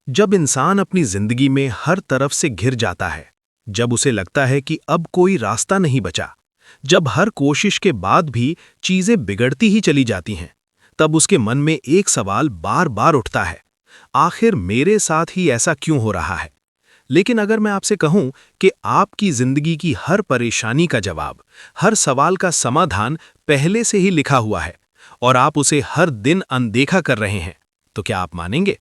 जब इंसान अपनी जिंदगी में हर तरफ से घिर जाता है, जब उसे लगता है कि अब कोई रास्ता नहीं बचा, जब हर कोशिश के बाद भी चीजें बिगड़ती ही चली जाती हैं, तब उसके मन में एक सवाल बार बार उठता है, आखिर मेरे साथ ही ऐसा क्यों हो रहा है। लेकिन अगर मैं आपसे कहूं कि आपकी जिंदगी की हर परेशानी का जवाब, हर सवाल का समाधान पहले से ही लिखा हुआ है और आप उसे हर दिन अनदेखा कर रहे हैं, तो क्या आप मानेंगे?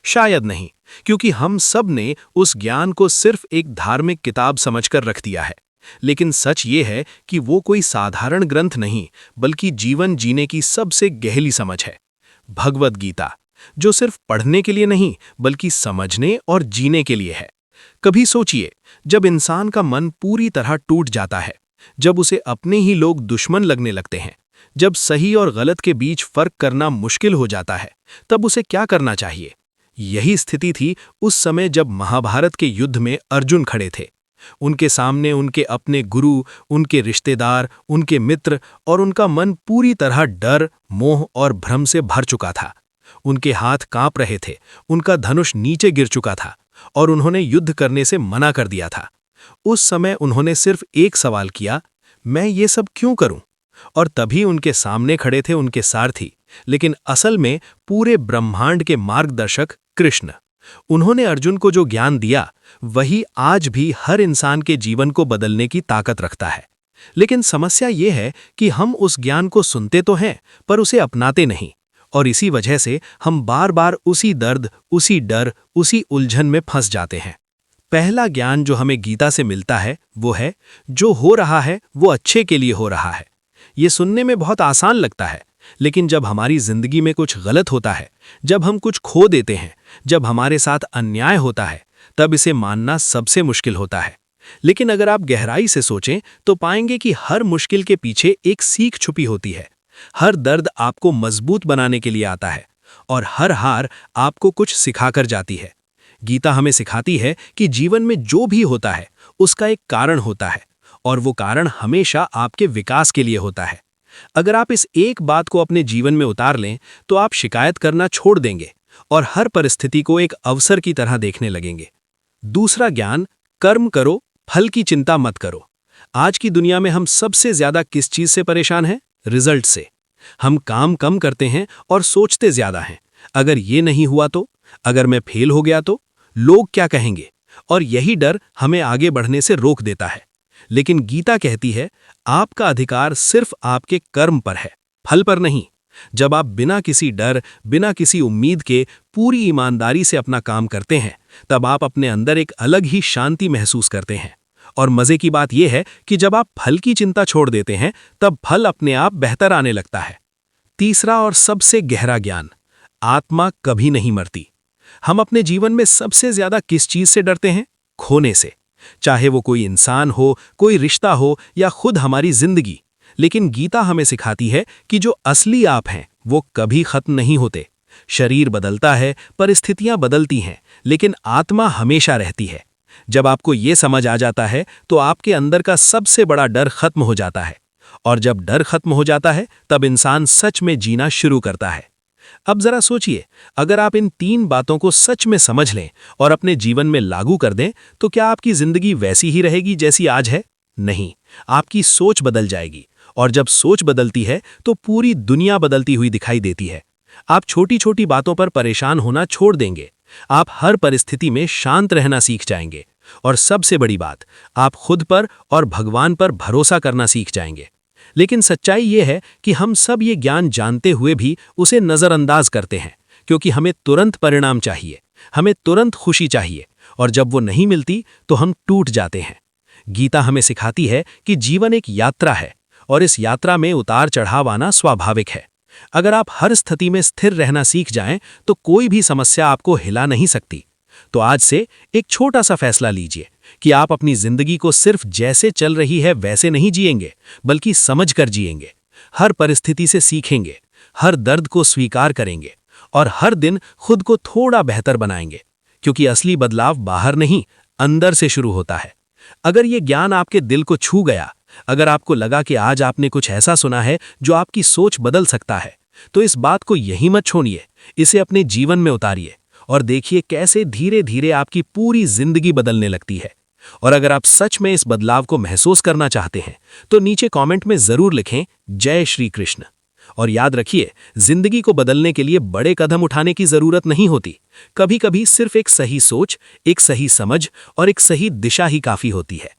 शायद नहीं, क्योंकि हम सब ने उस ज्ञान को सिर्फ एक धार्मिक किताब समझकर रख दिया है। लेकिन सच ये है कि वो कोई साधारण ग्रंथ नहीं, बल्कि जीवन जीने की सबसे गहरी समझ है। भगवद गीता, जो सिर्फ पढ़ने के लिए नहीं, बल्कि समझने और जीने के लिए है। कभी सोचिए, जब इंसान का मन पूरी तरह टूट जाता है, जब उसे अपने ही लोग दुश्मन लगने लगते हैं, जब सही और गलत के बीच फर्क करना मुश्किल हो जाता है, तब उसे क्या करना चाहिए? यही स्थिति थी उस समय जब महाभारत के युद्ध में अर्जुन खड़े थे। उनके सामने उनके अपने गुरु, उनके रिश्तेदार, उनके मित्र और उनका मन पूरी तरह डर, मोह और भ्रम से भर चुका था। उनके हाथ कांप रहे थे, उनका धनुष नीचे गिर चुका था और उन्होंने युद्ध करने से मना कर दिया था। उस समय उन्होंने सिर्फ एक सवाल किया, मैं ये सब क्यों करूं? और तभी उनके सामने खड़े थे उनके सारथी, लेकिन असल में पूरे ब्रह्मांड के मार्गदर्शक कृष्ण। उन्होंने अर्जुन को जो ज्ञान दिया, वही आज भी हर इंसान के जीवन को बदलने की ताकत रखता है। लेकिन समस्या ये है कि हम उस ज्ञान को सुनते तो हैं, पर उसे अपनाते नहीं, और इसी वजह से हम बार बार उसी दर्द, उसी डर, उसी उलझन में फंस जाते हैं। पहला ज्ञान जो हमें गीता से मिलता है वो है, जो हो रहा है वो अच्छे के लिए हो रहा है। ये सुनने में बहुत आसान लगता है, लेकिन जब हमारी जिंदगी में कुछ गलत होता है, जब हम कुछ खो देते हैं, जब हमारे साथ अन्याय होता है, तब इसे मानना सबसे मुश्किल होता है। लेकिन अगर आप गहराई से सोचें तो पाएंगे कि हर मुश्किल के पीछे एक सीख छुपी होती है। हर दर्द आपको मजबूत बनाने के लिए आता है और हर हार आपको कुछ सिखाकर जाती है। गीता हमें सिखाती है कि जीवन में जो भी होता है उसका एक कारण होता है, और वो कारण हमेशा आपके विकास के लिए होता है। अगर आप इस एक बात को अपने जीवन में उतार लें तो आप शिकायत करना छोड़ देंगे और हर परिस्थिति को एक अवसर की तरह देखने लगेंगे। दूसरा ज्ञान, कर्म करो, फल की चिंता मत करो। आज की दुनिया में हम सबसे ज्यादा किस चीज से परेशान हैं? रिजल्ट से। हम काम कम करते हैं और सोचते ज्यादा हैं। अगर ये नहीं हुआ तो, अगर मैं फेल हो गया तो, लोग क्या कहेंगे? और यही डर हमें आगे बढ़ने से रोक देता है। लेकिन गीता कहती है, आपका अधिकार सिर्फ आपके कर्म पर है, फल पर नहीं। जब आप बिना किसी डर, बिना किसी उम्मीद के पूरी ईमानदारी से अपना काम करते हैं, तब आप अपने अंदर एक अलग ही शांति महसूस करते हैं। और मजे की बात यह है कि जब आप फल की चिंता छोड़ देते हैं, तब फल अपने आप बेहतर आने लगता है। तीसरा और सबसे गहरा ज्ञान, आत्मा कभी नहीं मरती। हम अपने जीवन में सबसे ज्यादा किस चीज से डरते हैं? खोने से। चाहे वो कोई इंसान हो, कोई रिश्ता हो या खुद हमारी जिंदगी। लेकिन गीता हमें सिखाती है कि जो असली आप हैं वो कभी खत्म नहीं होते। शरीर बदलता है, परिस्थितियां बदलती हैं, लेकिन आत्मा हमेशा रहती है। जब आपको ये समझ आ जाता है तो आपके अंदर का सबसे बड़ा डर खत्म हो जाता है, और जब डर खत्म हो जाता है तब इंसान सच में जीना शुरू करता है। अब जरा सोचिए, अगर आप इन तीन बातों को सच में समझ लें और अपने जीवन में लागू कर दें, तो क्या आपकी जिंदगी वैसी ही रहेगी जैसी आज है? नहीं, आपकी सोच बदल जाएगी, और जब सोच बदलती है तो पूरी दुनिया बदलती हुई दिखाई देती है। आप छोटी छोटी बातों पर परेशान होना छोड़ देंगे, आप हर परिस्थिति में शांत रहना सीख जाएंगे, और सबसे बड़ी बात, आप खुद पर और भगवान पर भरोसा करना सीख जाएंगे। लेकिन सच्चाई ये है कि हम सब ये ज्ञान जानते हुए भी उसे नज़रअंदाज करते हैं, क्योंकि हमें तुरंत परिणाम चाहिए, हमें तुरंत खुशी चाहिए, और जब वो नहीं मिलती तो हम टूट जाते हैं। गीता हमें सिखाती है कि जीवन एक यात्रा है, और इस यात्रा में उतार चढ़ाव आना स्वाभाविक है। अगर आप हर स्थिति में स्थिर रहना सीख जाएं तो कोई भी समस्या आपको हिला नहीं सकती। तो आज से एक छोटा सा फैसला लीजिए कि आप अपनी जिंदगी को सिर्फ जैसे चल रही है वैसे नहीं जिएंगे, बल्कि समझकर जिएंगे। हर परिस्थिति से सीखेंगे, हर दर्द को स्वीकार करेंगे, और हर दिन खुद को थोड़ा बेहतर बनाएंगे, क्योंकि असली बदलाव बाहर नहीं, अंदर से शुरू होता है। अगर ये ज्ञान आपके दिल को छू गया, अगर आपको लगा कि आज आपने कुछ ऐसा सुना है जो आपकी सोच बदल सकता है, तो इस बात को यहीं मत छोड़िए, इसे अपने जीवन में उतारिए और देखिए कैसे धीरे धीरे आपकी पूरी जिंदगी बदलने लगती है। और अगर आप सच में इस बदलाव को महसूस करना चाहते हैं तो नीचे कमेंट में जरूर लिखें जय श्री कृष्ण। और याद रखिए, जिंदगी को बदलने के लिए बड़े कदम उठाने की जरूरत नहीं होती। कभी कभी सिर्फ एक सही सोच, एक सही समझ और एक सही दिशा ही काफी होती है।